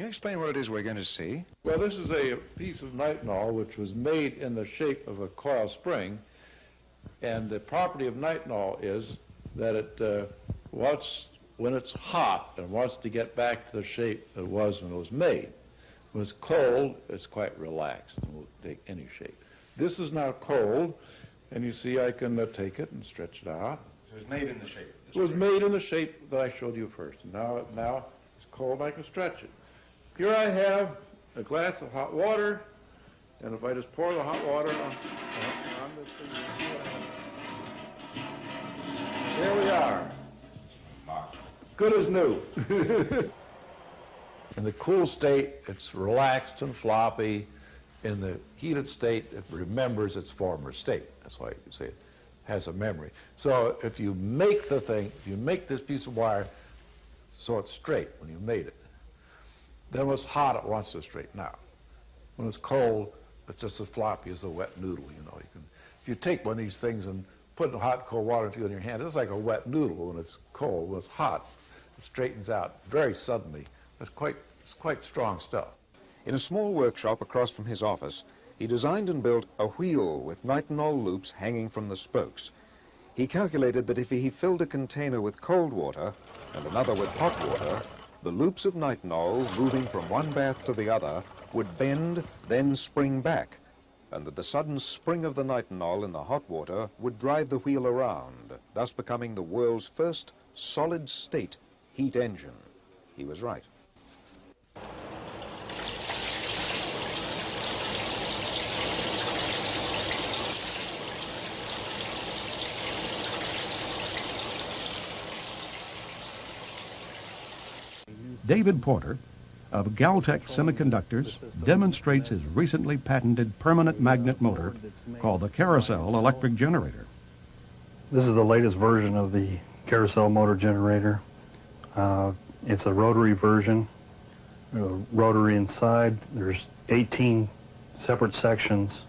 explain what it is we're going to see? Well, this is a piece of nitinol which was made in the shape of a coil spring, and the property of nitinol is that it when it's hot and wants to get back to the shape it was when it was made. When it's cold, it's quite relaxed and will take any shape. This is now cold, and you see I can take it and stretch it out. So it was made in the shape. It was made in the shape that I showed you first. And now it's cold, I can stretch it. Here I have a glass of hot water, and if I just pour the hot water on this thing, you see what happens. There we are. Good as new. In the cool state, it's relaxed and floppy. In the heated state, it remembers its former state. That's why you can say it has a memory. So if you make the thing, if you make this piece of wire so it's straight when you made it, then when it's hot, it wants to straighten out. When it's cold, it's just as floppy as a wet noodle. You know, if you take one of these things and put hot and cold water in your hand, it's like a wet noodle when it's cold. When it's hot, it straightens out very suddenly. It's quite strong stuff. In a small workshop across from his office, he designed and built a wheel with nitinol loops hanging from the spokes. He calculated that if he filled a container with cold water and another with hot water, the loops of nitinol, moving from one bath to the other, would bend, then spring back, and that the sudden spring of the nitinol in the hot water would drive the wheel around, thus becoming the world's first solid-state heat engine. He was right. David Porter of Galtech Semiconductors demonstrates his recently patented permanent magnet motor called the Carousel electric generator. This is the latest version of the Carousel motor generator. It's a rotary version. Rotary inside. There's 18 separate sections,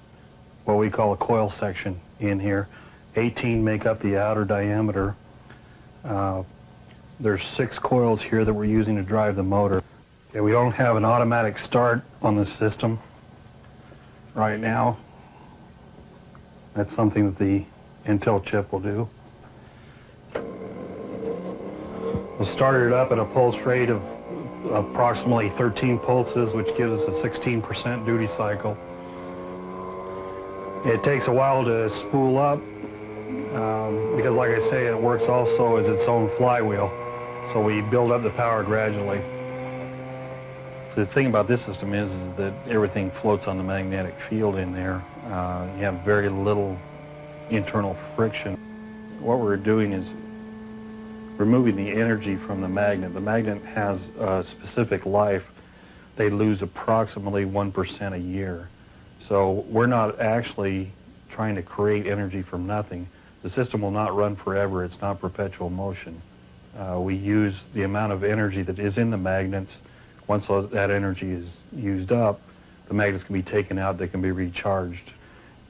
what we call a coil section in here. 18 make up the outer diameter. There's 6 coils here that we're using to drive the motor. Okay, we don't have an automatic start on the system right now. That's something that the Intel chip will do. We'll start it up at a pulse rate of approximately 13 pulses, which gives us a 16% duty cycle. It takes a while to spool up because, like I say, it works also as its own flywheel. So we build up the power gradually. The thing about this system is that everything floats on the magnetic field in there. You have very little internal friction. What we're doing is removing the energy from the magnet. The magnet has a specific life. They lose approximately 1% a year. So we're not actually trying to create energy from nothing. The system will not run forever. It's not perpetual motion. We use the amount of energy that is in the magnets. Once that energy is used up, the magnets can be taken out, they can be recharged.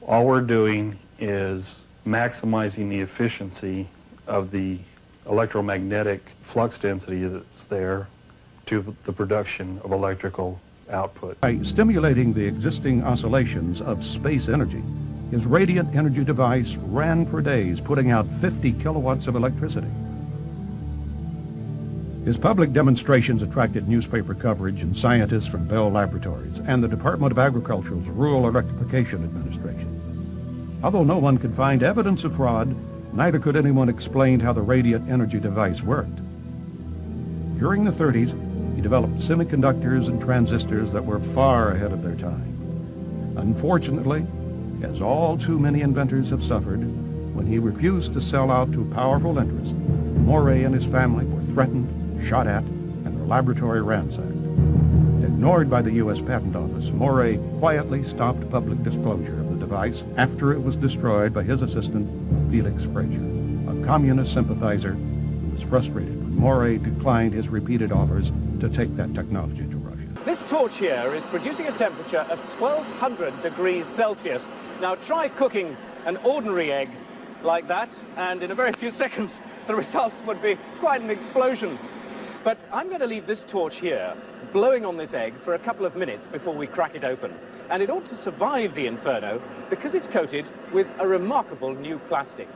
All we're doing is maximizing the efficiency of the electromagnetic flux density that's there to the production of electrical output. By stimulating the existing oscillations of space energy, his radiant energy device ran for days, putting out 50 kilowatts of electricity. His public demonstrations attracted newspaper coverage and scientists from Bell Laboratories and the Department of Agriculture's Rural Electrification Administration. Although no one could find evidence of fraud, neither could anyone explain how the radiant energy device worked. During the 30s, he developed semiconductors and transistors that were far ahead of their time. Unfortunately, as all too many inventors have suffered, when he refused to sell out to powerful interests, Moray and his family were threatened, shot at, and their laboratory ransacked. Ignored by the U.S. Patent Office, Moray quietly stopped public disclosure of the device after it was destroyed by his assistant, Felix Frazier, a communist sympathizer who was frustrated when Moray declined his repeated offers to take that technology to Russia. This torch here is producing a temperature of 1200 degrees Celsius. Now try cooking an ordinary egg like that, and in a very few seconds the results would be quite an explosion. But I'm going to leave this torch here, blowing on this egg for a couple of minutes before we crack it open. And it ought to survive the inferno because it's coated with a remarkable new plastic.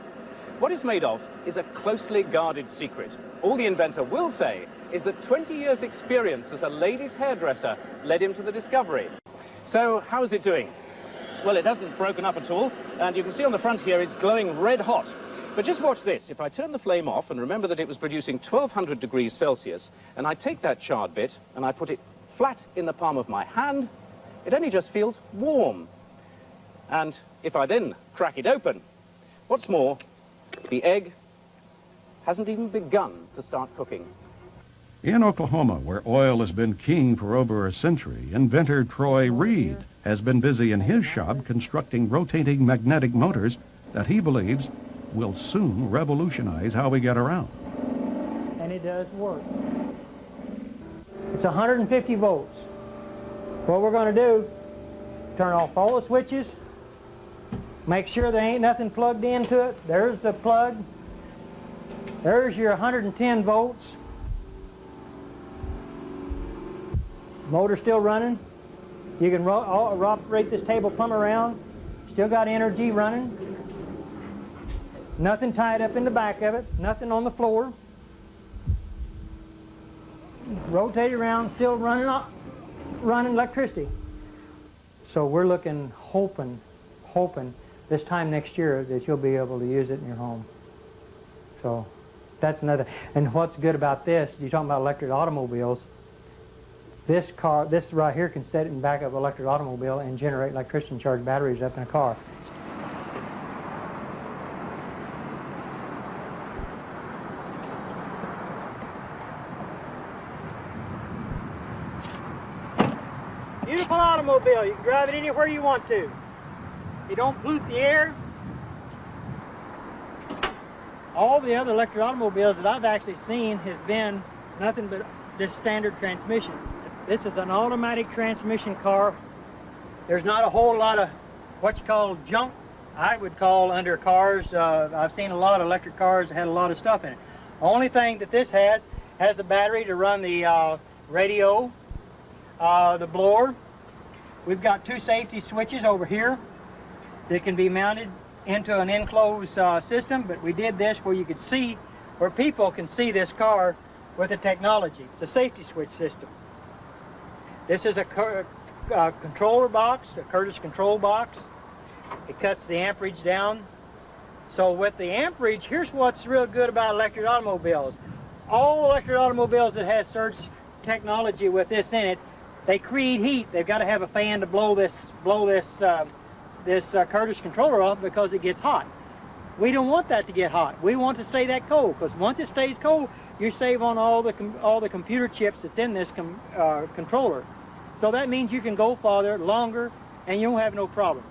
What it's made of is a closely guarded secret. All the inventor will say is that 20 years' experience as a ladies' hairdresser led him to the discovery. So, how is it doing? Well, it hasn't broken up at all, and you can see on the front here it's glowing red hot. But just watch this. If I turn the flame off, and remember that it was producing 1200 degrees Celsius, and I take that charred bit and I put it flat in the palm of my hand, it only just feels warm. And if I then crack it open, what's more, the egg hasn't even begun to start cooking. In Oklahoma, where oil has been king for over a century, inventor Troy Reed has been busy in his shop constructing rotating magnetic motors that he believes will soon revolutionize how we get around. And it does work. It's 150 volts. What we're going to do, turn off all the switches, make sure there ain't nothing plugged into it. There's the plug. There's your 110 volts. Motor still running. You can operate this table plumb around. Still got energy running. Nothing tied up in the back of it. Nothing on the floor. Rotate around, still running electricity. So we're looking, hoping this time next year that you'll be able to use it in your home. So that's another. And what's good about this, you're talking about electric automobiles, this right here can set it in the back of an electric automobile and generate electricity and charge batteries up in a car. Beautiful automobile. You can drive it anywhere you want to. You don't pollute the air. All the other electric automobiles that I've actually seen has been nothing but this standard transmission. This is an automatic transmission car. There's not a whole lot of what you call junk, I would call, under cars. I've seen a lot of electric cars that had a lot of stuff in it. The only thing that this has a battery to run the radio, the blower. We've got two safety switches over here that can be mounted into an enclosed system, but we did this where you could see, where people can see this car with the technology. It's a safety switch system. This is a controller box, a Curtis control box. It cuts the amperage down. So with the amperage, here's what's real good about electric automobiles. All electric automobiles that has surge technology with this in it, they create heat. They've got to have a fan to blow this Curtis controller off because it gets hot. We don't want that to get hot. We want to stay that cold, because once it stays cold, you save on all the computer chips that's in this controller. So that means you can go farther, longer, and you won't have no problems.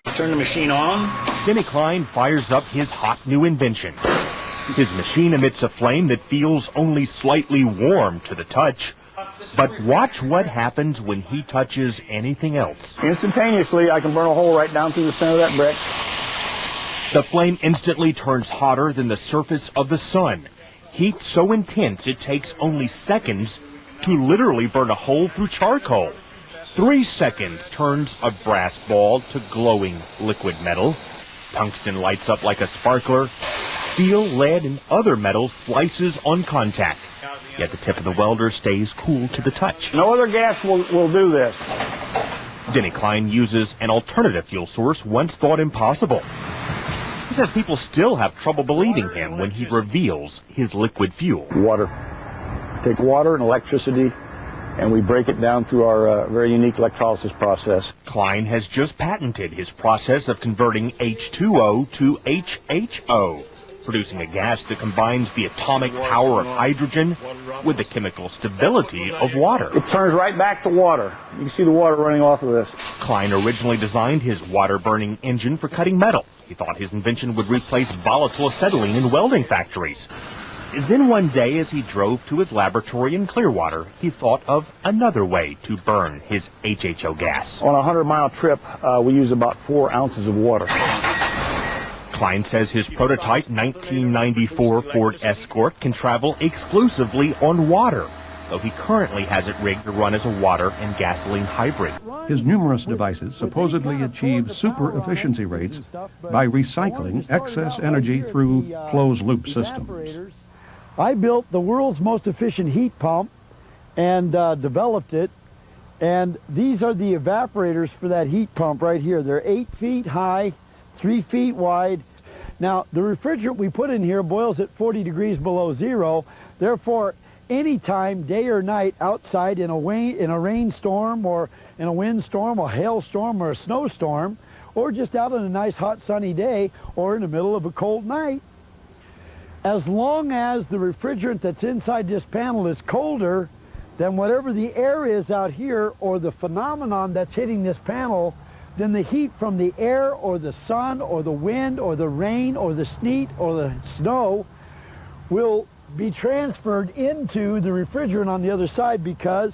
Turn the machine on. Denny Klein fires up his hot new invention. His machine emits a flame that feels only slightly warm to the touch. But watch what happens when he touches anything else. Instantaneously, I can burn a hole right down through the center of that brick. The flame instantly turns hotter than the surface of the sun. Heat so intense it takes only seconds to literally burn a hole through charcoal. 3 seconds turns a brass ball to glowing liquid metal. Tungsten lights up like a sparkler. Steel, lead, and other metals slices on contact. Yet the tip of the welder stays cool to the touch. No other gas will do this. Denny Klein uses an alternative fuel source once thought impossible. He says people still have trouble believing him when he reveals his liquid fuel. Water. Take water and electricity, and we break it down through our very unique electrolysis process. Klein has just patented his process of converting H2O to HHO, producing a gas that combines the atomic power of hydrogen with the chemical stability of water. It turns right back to water. You can see the water running off of this. Klein originally designed his water-burning engine for cutting metal. He thought his invention would replace volatile acetylene in welding factories. Then one day, as he drove to his laboratory in Clearwater, he thought of another way to burn his HHO gas. On a 100-mile trip, we use about 4 ounces of water. Klein says his prototype 1994 Ford Escort can travel exclusively on water, though he currently has it rigged to run as a water and gasoline hybrid. His numerous devices supposedly achieve super efficiency rates by recycling excess energy through closed-loop systems. I built the world's most efficient heat pump and developed it, and these are the evaporators for that heat pump right here. They're 8 feet high, 3 feet wide. Now, the refrigerant we put in here boils at 40 degrees below zero, therefore anytime, day or night, outside in a rainstorm or in a windstorm, a hailstorm or a snowstorm, or just out on a nice hot sunny day or in the middle of a cold night, as long as the refrigerant that's inside this panel is colder than whatever the air is out here or the phenomenon that's hitting this panel, then the heat from the air or the sun or the wind or the rain or the sleet or the snow will be transferred into the refrigerant on the other side, because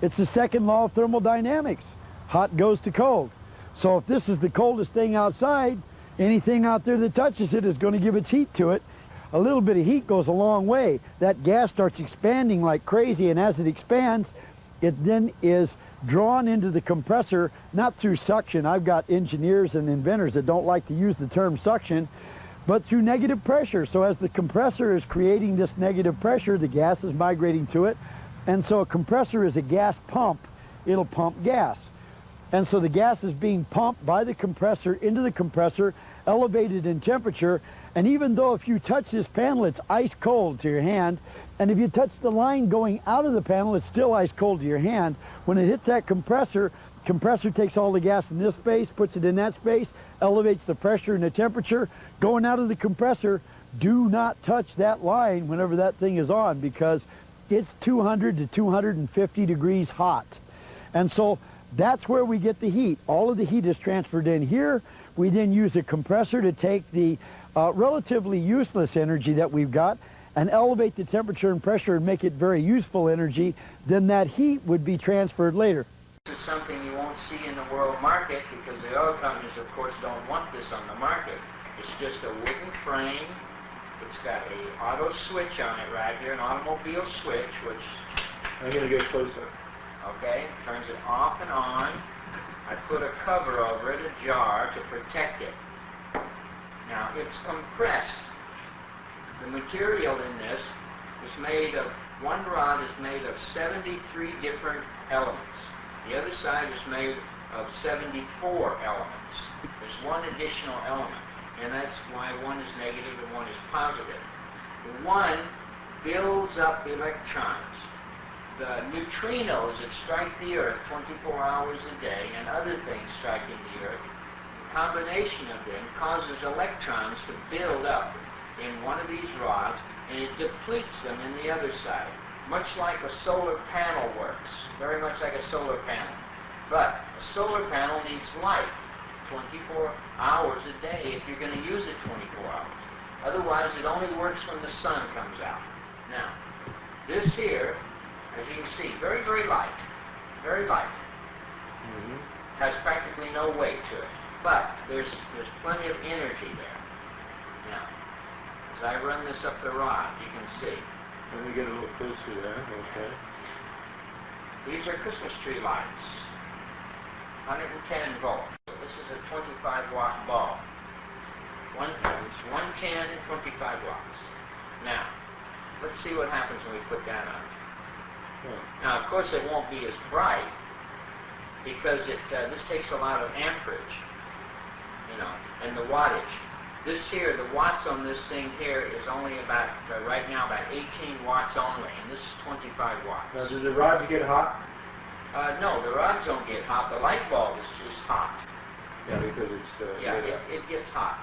it's the second law of thermodynamics. Hot goes to cold. So if this is the coldest thing outside, anything out there that touches it is going to give its heat to it. A little bit of heat goes a long way. That gas starts expanding like crazy, and as it expands, it then is drawn into the compressor, not through suction. I've got engineers and inventors that don't like to use the term suction, but through negative pressure. So as the compressor is creating this negative pressure, the gas is migrating to it. And so a compressor is a gas pump. It'll pump gas. And so the gas is being pumped by the compressor into the compressor, elevated in temperature. And even though if you touch this panel, it's ice cold to your hand, and if you touch the line going out of the panel, it's still ice cold to your hand. When it hits that compressor takes all the gas in this space, puts it in that space, elevates the pressure and the temperature. Going out of the compressor, do not touch that line whenever that thing is on, because it's 200 to 250 degrees hot. And so that's where we get the heat. All of the heat is transferred in here. We then use a compressor to take the relatively useless energy that we've got and elevate the temperature and pressure and make it very useful energy. Then that heat would be transferred later. This is something you won't see in the world market, because the oil companies, of course, don't want this on the market. It's just a wooden frame. It's got a auto switch on it right here, an automobile switch, which... I'm going to get closer. Okay, turns it off and on. I put a cover over it, a jar, to protect it. Now, it's compressed. The material in this is made of, one rod is made of 73 different elements. The other side is made of 74 elements. There's one additional element, and that's why one is negative and one is positive. The one builds up electrons. The neutrinos that strike the Earth 24 hours a day and other things striking the Earth, the combination of them causes electrons to build up in one of these rods, and it depletes them in the other side, much like a solar panel works, very much like a solar panel. But a solar panel needs light 24 hours a day if you're going to use it 24 hours. Otherwise, it only works when the sun comes out. Now, this here, as you can see, very, very light, very light. Has practically no weight to it. But there's plenty of energy there. Now, as I run this up the rod, you can see. Let me get a little closer there, okay. These are Christmas tree lights. 110 volts. This is a 25-watt bulb. It's 110 and 25 watts. Now, let's see what happens when we put that on. Now, of course, it won't be as bright, because this takes a lot of amperage, and the wattage. This here, the watts on this thing here is only about, right now, about 18 watts only, and this is 25 watts. Now, does the rods get hot? No, the rods don't get hot. The light bulb is just hot. Yeah, because it's... it gets hot.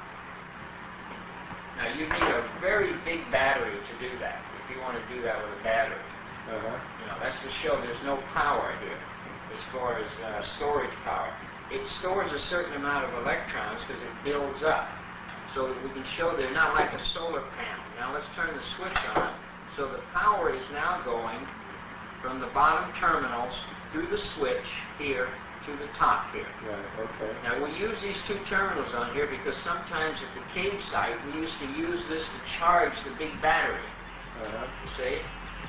Now, you need a very big battery to do that, if you want to do that with a battery. That's to show there's no power here as far as storage power. It stores a certain amount of electrons because it builds up. So that we can show they're not like a solar panel. Now let's turn the switch on. So the power is now going from the bottom terminals through the switch here to the top here. Right, okay. Now we use these two terminals on here because sometimes at the cave site we used to use this to charge the big battery. You see?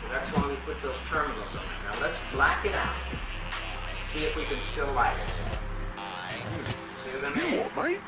So that's why we put those terminals on it. Now let's black it out. See if we can still light it. See what I mean? Right?